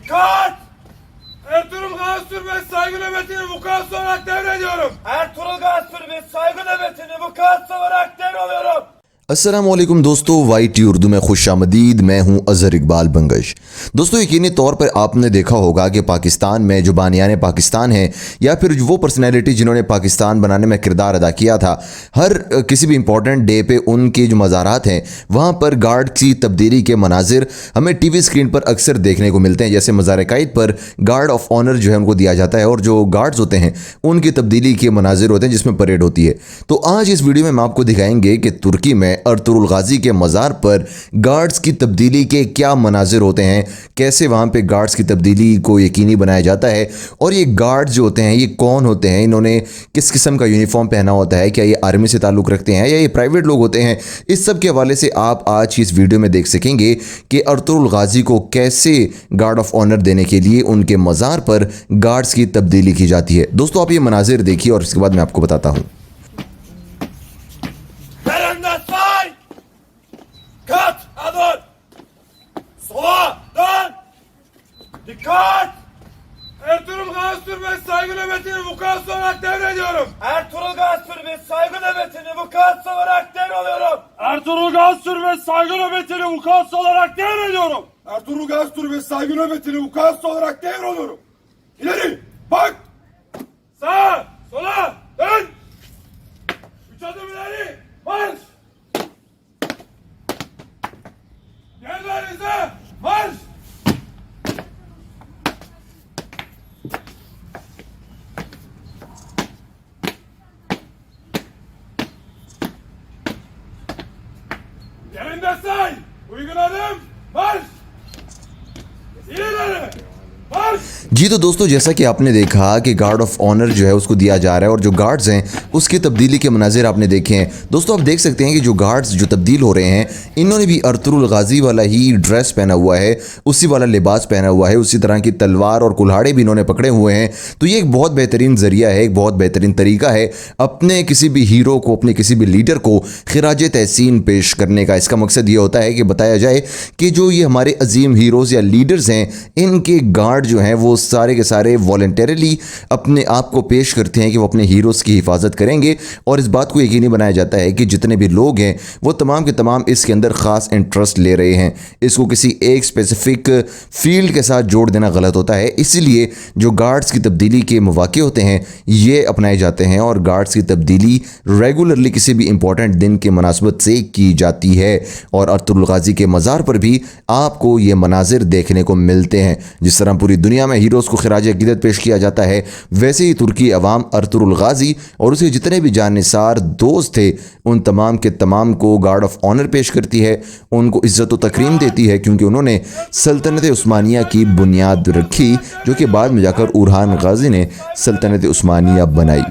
Dikkat! Ertuğrul Gazi Bey saygı nöbetini vukuatlı olarak devrediyorum. Ertuğrul Gazi Bey saygı nöbetini vukuatlı olarak devrediyorum. अस्सलामुअलैकुम दोस्तों, YT Urdu में खुश आमदीद। मैं हूं अजहर इकबाल बंगश। दोस्तों, यकीनी तौर पर आपने देखा होगा कि पाकिस्तान में जो बानियान पाकिस्तान हैं या फिर वो पर्सनैलिटी जिन्होंने पाकिस्तान बनाने में किरदार अदा किया था, हर किसी भी इंपॉर्टेंट डे पे उनके जो मज़ारात हैं वहाँ पर गार्ड की तब्दीली के मनाजिर हमें टीवी स्क्रीन पर अक्सर देखने को मिलते हैं। जैसे मज़ार क़ायद पर गार्ड ऑफ ऑनर जो है उनको दिया जाता है और जो गार्ड्स होते हैं उनकी तब्दीली के मनाजिर होते हैं जिसमें परेड होती है। तो आज इस वीडियो में हम आपको दिखाएंगे कि तुर्की में अर्तुरुल गाजी के मज़ार पर गार्ड्स की तब्दीली के क्या मनाजिर होते हैं, कैसे वहाँ पे गार्ड्स की तब्दीली को यकीनी बनाया जाता है, और ये गार्ड्स जो होते हैं ये कौन होते हैं, इन्होंने किस किस्म का यूनिफॉर्म पहना होता है, क्या ये आर्मी से ताल्लुक़ रखते हैं या ये प्राइवेट लोग होते हैं। इस सब के हवाले से आप आज की इस वीडियो में देख सकेंगे कि अर्तुरुल गाजी को कैसे गार्ड ऑफ ऑनर देने के लिए उनके मज़ार पर गार्ड्स की तब्दीली की जाती है। दोस्तों, आप ये मनाजिर देखिए और इसके बाद मैं आपको बताता हूँ। Dikkat! Ertuğrul Gazi Bey saygı nöbetini vukuatlı olarak devrediyorum. Ertuğrul Gazi Bey saygı nöbetini vukuatlı olarak devrediyorum. Ertuğrul Gazi Bey saygı nöbetini vukuatlı olarak devrediyorum. Ertuğrul Gazi Bey saygı nöbetini vukuatlı olarak devrediyorum. İleri bak! Sağa, sola, dön! 3 adım ileri, marş! Yerlerinize marş! Yerinde say! Uygun adım! Marş! İleri! Marş! जी तो दोस्तों, जैसा कि आपने देखा कि guard of honour जो है उसको दिया जा रहा है और जो गार्ड्स हैं उसकी तब्दीली के मनाजिर आपने देखे हैं। दोस्तों, आप देख सकते हैं कि जो गार्ड्स जो तब्दील हो रहे हैं इन्होंने भी अर्तुरुल गाजी वाला ही ड्रेस पहना हुआ है, उसी वाला लिबास पहना हुआ है, उसी तरह की तलवार और कुल्हाड़े भी इन्होंने पकड़े हुए हैं। तो ये एक बहुत बेहतरीन ज़रिया है, एक बहुत बेहतरीन तरीका है अपने किसी भी हीरो को, अपने किसी भी लीडर को खिराज तहसीन पेश करने का। इसका मकसद ये होता है कि बताया जाए कि जो ये हमारे अजीम हीरोज़ या लीडर्स हैं इनके गार्ड जो हैं वो सारे के सारे वॉलंटरीली अपने आप को पेश करते हैं कि वो अपने हीरोज़ की हिफाजत करेंगे, और इस बात को यकीनी बनाया जाता है कि जितने भी लोग हैं वो तमाम के तमाम इसके अंदर ख़ास इंटरेस्ट ले रहे हैं। इसको किसी एक स्पेसिफ़िक फ़ील्ड के साथ जोड़ देना गलत होता है, इसीलिए जो गार्ड्स की तब्दीली के मौक़े होते हैं ये अपनाए जाते हैं और गार्ड्स की तब्दीली रेगुलरली किसी भी इंपॉर्टेंट दिन के मुनासबत से की जाती है। और अर्तुरुल गाजी के मज़ार पर भी आपको ये मनाजिर देखने को मिलते हैं। जिस तरह पूरी दुनिया में हीरोज़ को खिराज अक़ीदत पेश किया जाता है, वैसे ही तुर्की अवाम अर्तुरुल गाजी और उसे जितने भी जानिसार दोस्त थे उन तमाम के तमाम को गार्ड ऑफ ऑनर पेश करती है, उनको इज़्ज़त व तकरीम देती है, क्योंकि उन्होंने सल्तनत उस्मानिया की बुनियाद रखी, जो कि बाद में जाकर उरहान गाजी ने सल्तनत उस्मानिया बनाई।